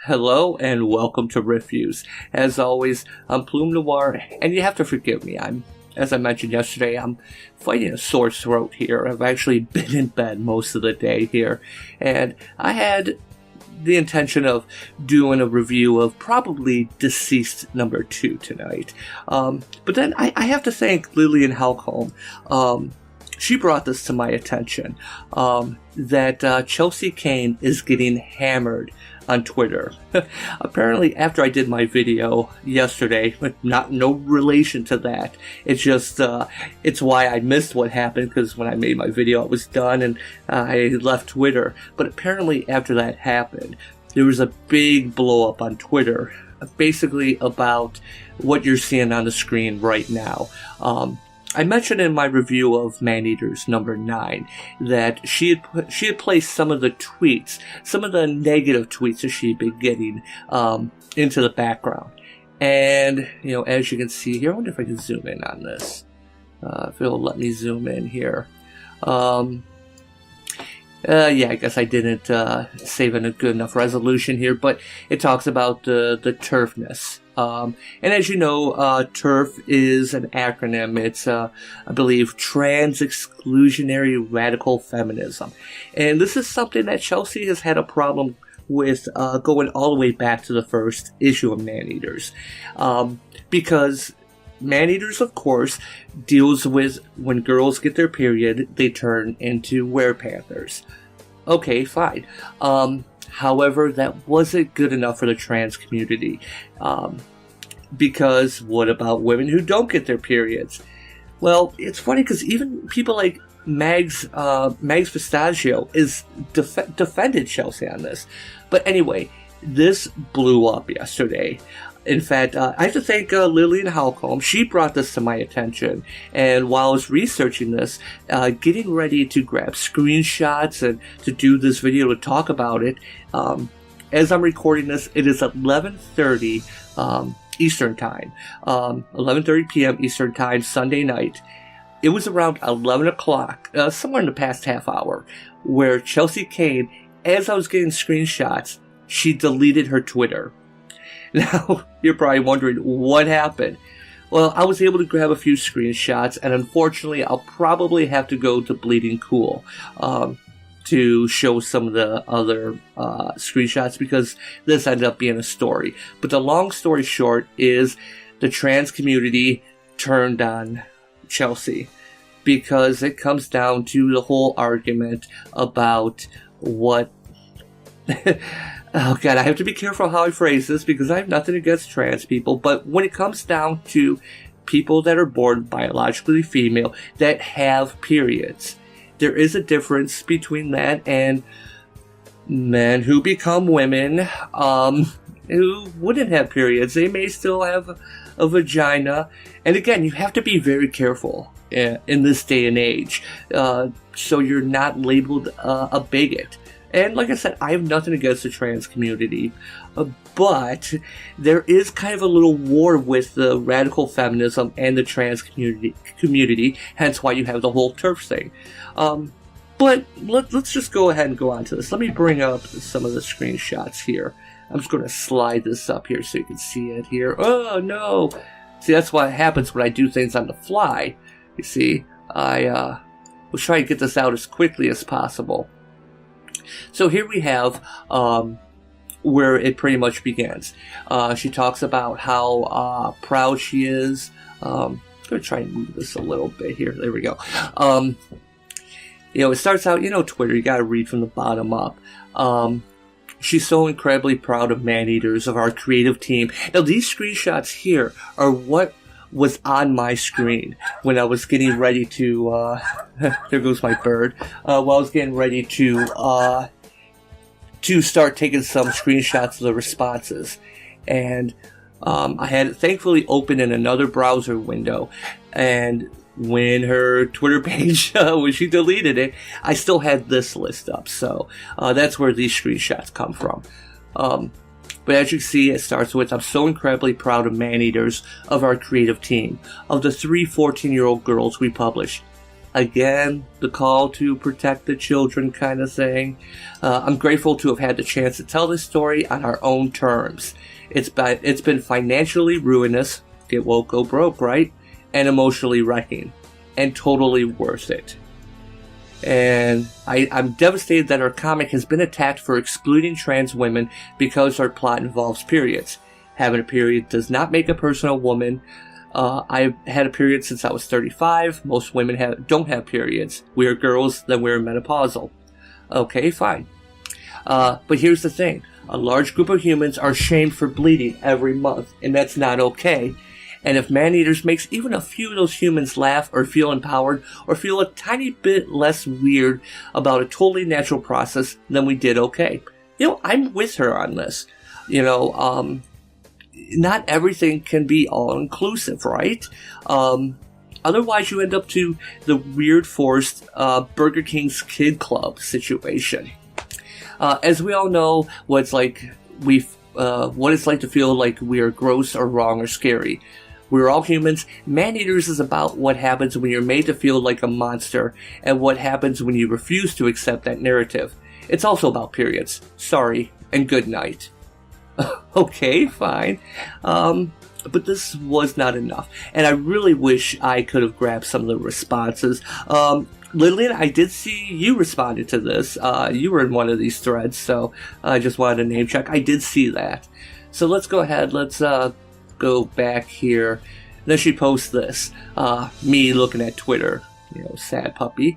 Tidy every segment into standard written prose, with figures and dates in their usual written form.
Hello and welcome to Reviews. As always, I'm Plume Noir, and you have to forgive me. As I mentioned yesterday, I'm fighting a sore throat here. I've actually been in bed most of the day here, and I had the intention of doing a review of probably Deceased number 2 tonight. But then I have to thank Lilian Halcombe. She brought this to my attention, that Chelsea Cain is getting hammered on Twitter. Apparently, after I did my video yesterday, no relation to that. It's just, it's why I missed what happened, because when I made my video, I was done and I left Twitter. But apparently, after that happened, there was a big blow up on Twitter, basically about what you're seeing on the screen right now. I mentioned in my review of Maneaters number 9 that she had placed some of the tweets, some of the negative tweets that she'd been getting into the background. And, as you can see here, I wonder if I can zoom in on this. If it'll let me zoom in here. Yeah, I guess I didn't save in a good enough resolution here, but it talks about the TERFness. And as you know, TERF is an acronym. It's, I believe, Trans Exclusionary Radical Feminism. And this is something that Chelsea has had a problem with going all the way back to the first issue of Maneaters. Because Maneaters, of course, deals with when girls get their period, they turn into werepanthers. Okay, fine. However, that wasn't good enough for the trans community. Because what about women who don't get their periods? Well, it's funny because even people like Mags Pistachio is defended Chelsea on this. But anyway, this blew up yesterday. In fact, I have to thank Lilian Halcombe. She brought this to my attention, and while I was researching this, getting ready to grab screenshots and to do this video to talk about it, as I'm recording this, it is 11:30 Eastern Time, 11:30 p.m. Eastern Time, Sunday night. It was around 11 o'clock, somewhere in the past half hour, where Chelsea Cain, as I was getting screenshots, she deleted her Twitter. Now, you're probably wondering what happened. Well, I was able to grab a few screenshots, and unfortunately, I'll probably have to go to Bleeding Cool to show some of the other screenshots, because this ended up being a story. But the long story short is the trans community turned on Chelsea, because it comes down to the whole argument about what... Oh god, I have to be careful how I phrase this because I have nothing against trans people, but when it comes down to people that are born biologically female that have periods, there is a difference between that and men who become women who wouldn't have periods. They may still have a vagina, and again, you have to be very careful in this day and age, so you're not labeled a bigot. And like I said, I have nothing against the trans community, but there is kind of a little war with the radical feminism and the trans community, hence why you have the whole TERF thing. But let's just go ahead and go on to this. Let me bring up some of the screenshots here. I'm just going to slide this up here so you can see it here. Oh, no. See, that's what happens when I do things on the fly. You see, I will try to get this out as quickly as possible. So here we have where it pretty much begins. She talks about how proud she is. I'm going to try and move this a little bit here. There we go. It starts out, Twitter, you got to read from the bottom up. She's so incredibly proud of Maneaters, of our creative team. Now, these screenshots here are what was on my screen when I was getting ready to, there goes my bird, while I was getting ready to start taking some screenshots of the responses. And I had it thankfully open in another browser window, and when her Twitter page, when she deleted it, I still had this list up, so that's where these screenshots come from. But as you see, it starts with, I'm so incredibly proud of Maneaters, of our creative team, of the 3 14-year-old girls we published. Again, the call to protect the children kind of thing. I'm grateful to have had the chance to tell this story on our own terms. It's been financially ruinous, get woke, go broke, right? And emotionally wrecking, and totally worth it. And I'm devastated that our comic has been attacked for excluding trans women because our plot involves periods. Having a period does not make a person a woman. I've had a period since I was 35. Most women don't have periods. We are girls, then we're menopausal. Okay, fine. But here's the thing. A large group of humans are shamed for bleeding every month, and that's not okay. And if Man-Eaters makes even a few of those humans laugh or feel empowered or feel a tiny bit less weird about a totally natural process, then we did okay. I'm with her on this. Not everything can be all-inclusive, right? Otherwise, you end up to the weird forced Burger King's Kid Club situation. As we all know, what it's like to feel like we are gross or wrong or scary. We're all humans. Man-Eaters is about what happens when you're made to feel like a monster and what happens when you refuse to accept that narrative. It's also about periods. Sorry, and good night. Okay, fine. But this was not enough. And I really wish I could have grabbed some of the responses. Lilian, I did see you responded to this. You were in one of these threads, so I just wanted to name check. I did see that. So let's go ahead. Let's go back here. Then she posts this. Me looking at Twitter. Sad puppy.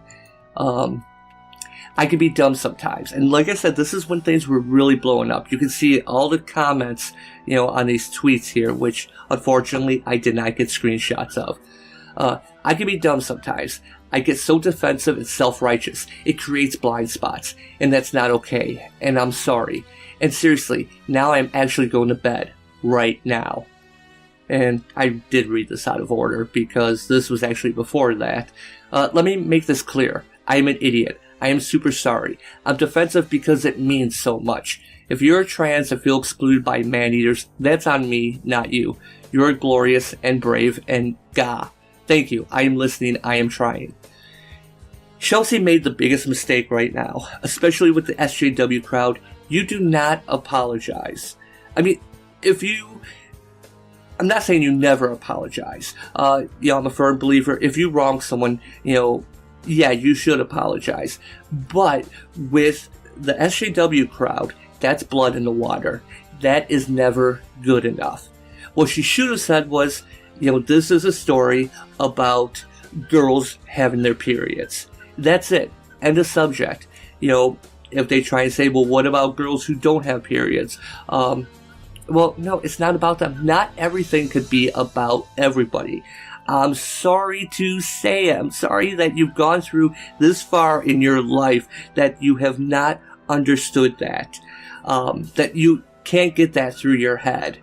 I can be dumb sometimes. And like I said, this is when things were really blowing up. You can see all the comments, on these tweets here, which unfortunately I did not get screenshots of. I can be dumb sometimes. I get so defensive and self-righteous. It creates blind spots. And that's not okay. And I'm sorry. And seriously, now I'm actually going to bed. Right now. And I did read this out of order because this was actually before that. Let me make this clear. I am an idiot. I am super sorry. I'm defensive because it means so much. If you're trans and feel excluded by Man-Eaters, that's on me, not you. You're glorious and brave and gah. Thank you. I am listening. I am trying. Chelsea made the biggest mistake right now, especially with the SJW crowd. You do not apologize. I mean, I'm not saying you never apologize. I'm a firm believer. If you wrong someone, yeah, you should apologize. But with the SJW crowd, that's blood in the water. That is never good enough. What she should have said was, this is a story about girls having their periods. That's it. End of subject. If they try and say, well, what about girls who don't have periods? Well, no, it's not about them. Not everything could be about everybody. I'm sorry to say, I'm sorry that you've gone through this far in your life that you have not understood that. That you can't get that through your head.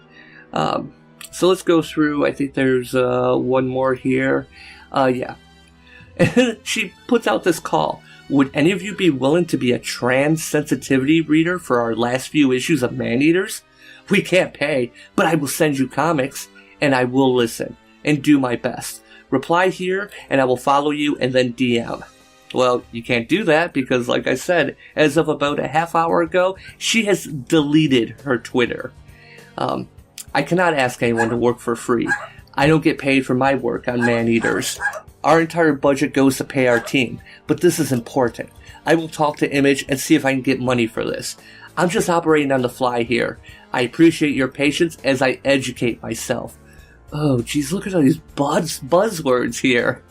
So let's go through, I think there's one more here. Yeah. She puts out this call. Would any of you be willing to be a trans sensitivity reader for our last few issues of Man-Eaters? We can't pay, but I will send you comics, and I will listen, and do my best. Reply here, and I will follow you, and then DM. Well, you can't do that, because like I said, as of about a half hour ago, she has deleted her Twitter. I cannot ask anyone to work for free. I don't get paid for my work on Man-Eaters. Our entire budget goes to pay our team, but this is important. I will talk to Image and see if I can get money for this. I'm just operating on the fly here. I appreciate your patience as I educate myself. Oh, geez, look at all these buzzwords here.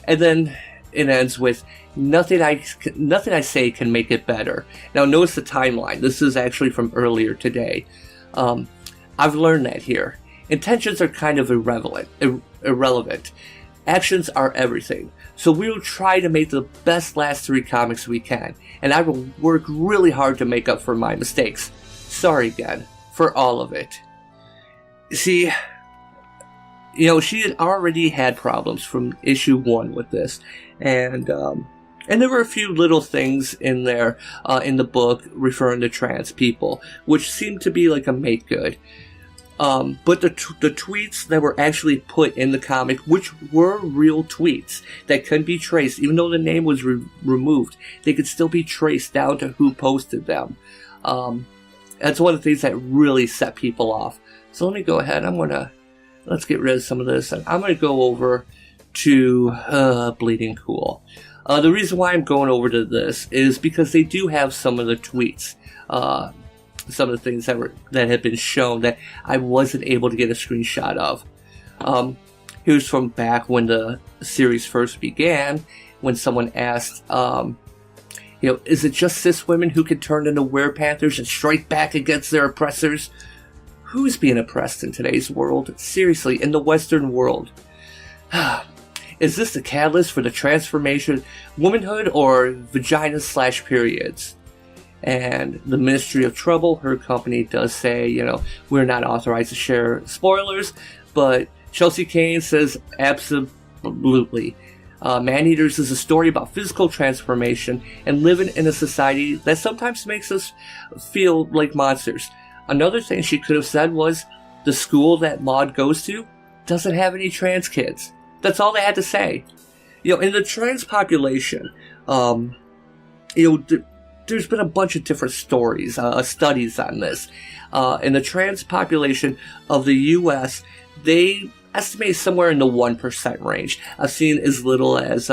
And then it ends with, nothing I say can make it better. Now, notice the timeline. This is actually from earlier today. I've learned that here. Intentions are kind of irrelevant. Actions are everything. So we will try to make the best last 3 comics we can, and I will work really hard to make up for my mistakes. Sorry again, for all of it. See, she had already had problems from issue 1 with this, and there were a few little things in there, in the book referring to trans people, which seemed to be like a make good. But the tweets that were actually put in the comic, which were real tweets that can be traced, even though the name was removed, they could still be traced down to who posted them. That's one of the things that really set people off. So let me go ahead. Let's get rid of some of this. And I'm going to go over to Bleeding Cool. The reason why I'm going over to this is because they do have some of the tweets. Some of the things that had been shown that I wasn't able to get a screenshot of. Here's from back when the series first began, when someone asked, is it just cis women who can turn into werepanthers and strike back against their oppressors? Who's being oppressed in today's world? Seriously, in the Western world. Is this the catalyst for the transformation, womanhood, or vaginas/periods? And the Ministry of Trouble, her company, does say, we're not authorized to share spoilers, but Chelsea Cain says absolutely. Maneaters is a story about physical transformation and living in a society that sometimes makes us feel like monsters. Another thing she could have said was, the school that Maud goes to doesn't have any trans kids. That's all they had to say. In the trans population, there's been a bunch of different stories, studies on this. In the trans population of the U.S., they estimate somewhere in the 1% range. I've seen as little as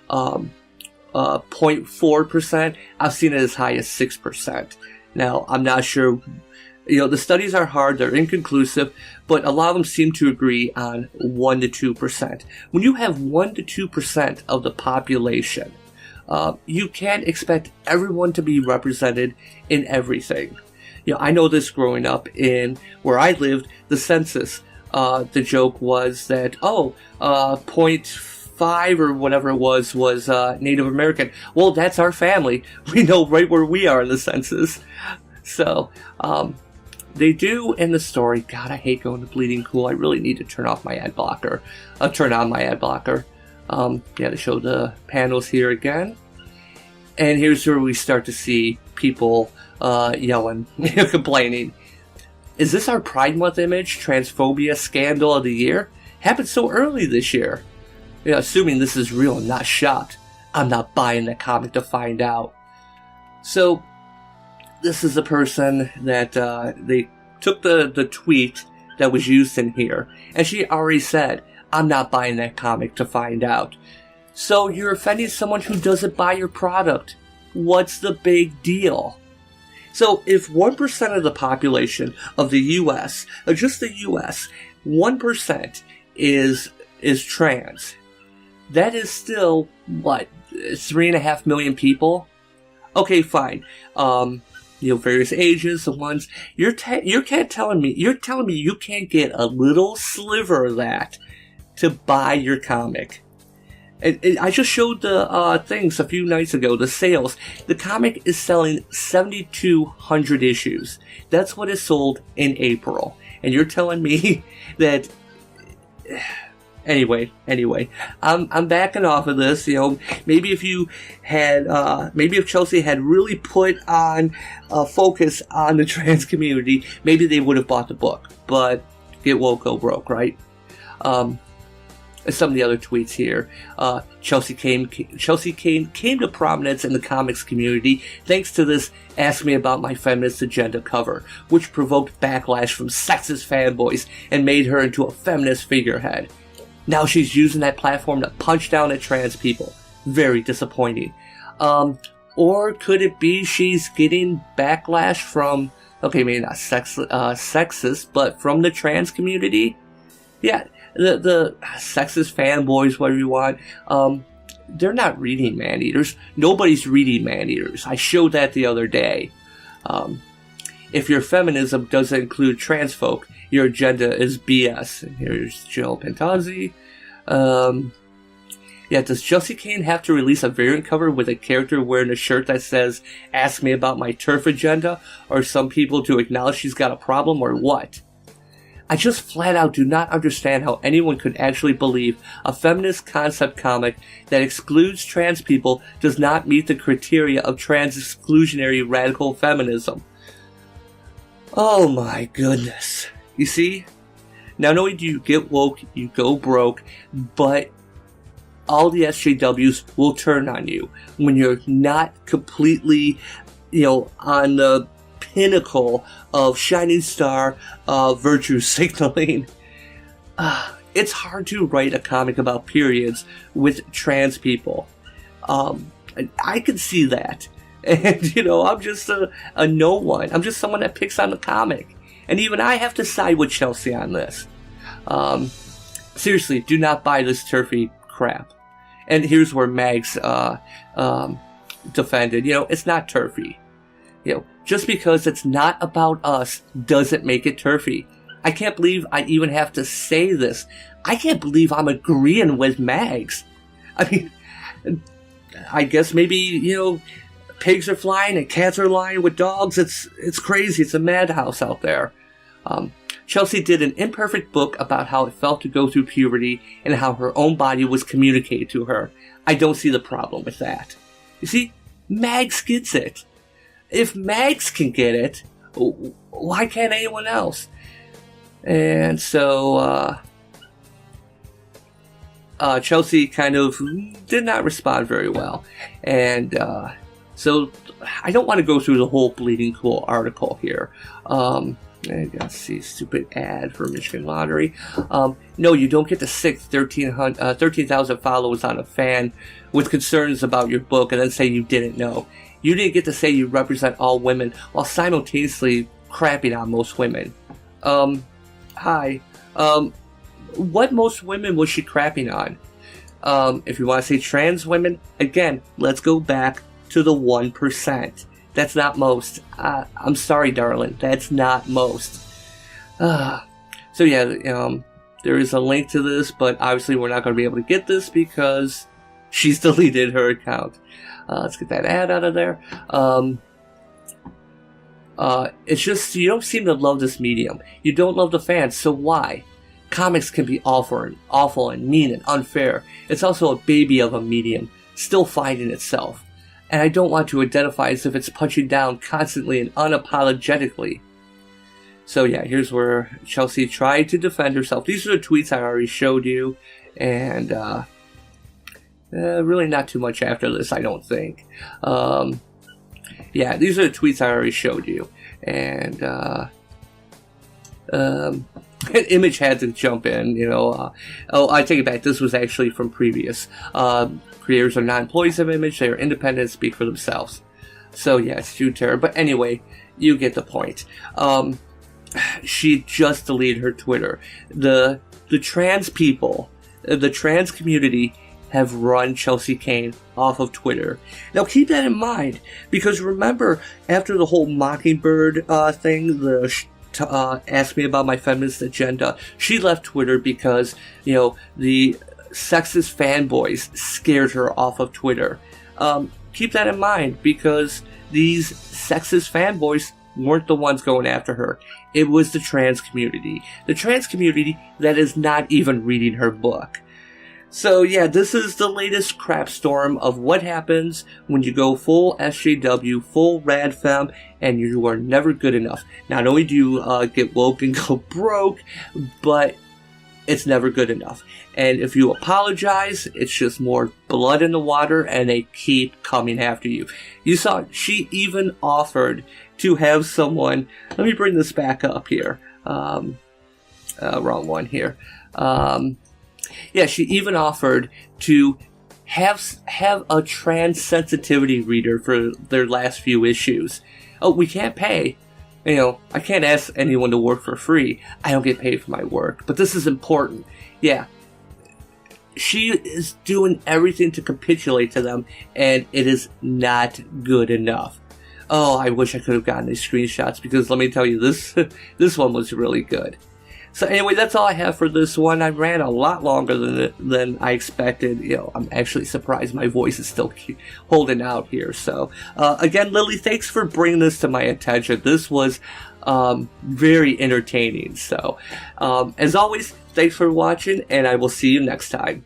0.4%. I've seen it as high as 6%. Now, I'm not sure. The studies are hard, they're inconclusive, but a lot of them seem to agree on 1 to 2%. When you have 1 to 2% of the population, you can't expect everyone to be represented in everything. I know this growing up in where I lived, the census, the joke was that, 0.5 or whatever it was Native American. Well, that's our family. We know right where we are in the census. So, they do in the story, God, I hate going to Bleeding Cool. I really need to turn on my ad blocker. To show the panels here again. And here's where we start to see people yelling, complaining. Is this our Pride Month image? Transphobia scandal of the year? Happened so early this year. Assuming this is real and not shot. I'm not buying the comic to find out. So, this is a person that they took the tweet that was used in here. And she already said, I'm not buying that comic to find out. So you're offending someone who doesn't buy your product. What's the big deal? So if 1% of the population of the U.S., or just the U.S., 1% is trans, that is still, 3.5 million people? Okay, fine. Various ages, the ones, you're telling me you can't get a little sliver of that to buy your comic. And I just showed the things a few nights ago, the sales. The comic is selling 7,200 issues. That's what is sold in April. And you're telling me that... Anyway, I'm backing off of this. Maybe if Chelsea had really put on focus on the trans community, maybe they would have bought the book. But get woke, go broke, right? Some of the other tweets here. Chelsea Cain came to prominence in the comics community thanks to this Ask Me About My Feminist Agenda cover, which provoked backlash from sexist fanboys and made her into a feminist figurehead. Now she's using that platform to punch down at trans people. Very disappointing. Or could it be she's getting backlash from, maybe not sexist, but from the trans community? Yeah, the sexist fanboys, whatever you want, they're not reading Maneaters. Nobody's reading Maneaters. I showed that the other day. If your feminism doesn't include trans folk, your agenda is BS. And here's Jill Pentazzi. Does Chelsea Cain have to release a variant cover with a character wearing a shirt that says, Ask Me About My TERF Agenda? Or some people to acknowledge she's got a problem, or what? I just flat out do not understand how anyone could actually believe a feminist concept comic that excludes trans people does not meet the criteria of trans exclusionary radical feminism. Oh my goodness. You see? Not only do you get woke, you go broke, but all the SJWs will turn on you when you're not completely, on the pinnacle of shining star virtue signaling. It's hard to write a comic about periods with trans people. I can see that. And, I'm just a no one. I'm just someone that picks on the comic. And even I have to side with Chelsea on this. Seriously, do not buy this TERFy crap. And here's where Mags defended, it's not TERFy. Just because it's not about us doesn't make it TERFy. I can't believe I even have to say this. I can't believe I'm agreeing with Mags. I mean, I guess maybe, pigs are flying and cats are lying with dogs. It's crazy. It's a madhouse out there. Chelsea did an imperfect book about how it felt to go through puberty and how her own body was communicated to her. I don't see the problem with that. You see, Mags gets it. If Mags can get it, why can't anyone else? And so, Chelsea kind of did not respond very well. And, so I don't want to go through the whole Bleeding Cool article here. I gotta see, stupid ad for Michigan Lottery. No, you don't get to 13,000 followers on a fan with concerns about your book and then say you didn't know. You didn't get to say you represent all women while simultaneously crapping on most women. Hi. What most women was she crapping on? If you want to say trans women, again, let's go back to the 1%. That's not most. I'm sorry, darling. That's not most. So yeah, there is a link to this, but obviously we're not going to be able to get this because she's deleted her account. Let's get that ad out of there. It's just, you don't seem to love this medium. You don't love the fans, so why? Comics can be awful and mean and unfair. It's also a baby of a medium, still finding itself. And I don't want to identify as if it's punching down constantly and unapologetically. So yeah, here's where Chelsea tried to defend herself. These are the tweets I already showed you. And really not too much after this, I don't think. Yeah, these are the tweets I already showed you. And Image had to jump in, I take it back. This was actually from previous. Creators are not employees of Image. They are independent and speak for themselves. So yeah, it's June Terror. But anyway, you get the point. She just deleted her Twitter. The trans people, the trans community have run Chelsea Cain off of Twitter. Now keep that in mind, because remember, after the whole Mockingbird thing, asked me about my feminist agenda, she left Twitter because, the sexist fanboys scared her off of Twitter. Keep that in mind, because these sexist fanboys weren't the ones going after her. It was the trans community. The trans community that is not even reading her book. So yeah, this is the latest crap storm of what happens when you go full SJW, full rad femme, and you are never good enough. Not only do you get woke and go broke, but it's never good enough. And if you apologize, it's just more blood in the water, and they keep coming after you. You saw, she even offered to have someone, let me bring this back up here. Wrong one here. Yeah, she even offered to have a trans sensitivity reader for their last few issues. Oh, we can't pay. I can't ask anyone to work for free. I don't get paid for my work. But this is important. Yeah. She is doing everything to capitulate to them, and it is not good enough. Oh, I wish I could have gotten these screenshots, because let me tell you, this one was really good. So anyway, that's all I have for this one. I ran a lot longer than I expected. I'm actually surprised my voice is still holding out here. So again, Lily, thanks for bringing this to my attention. This was very entertaining. So as always, thanks for watching, and I will see you next time.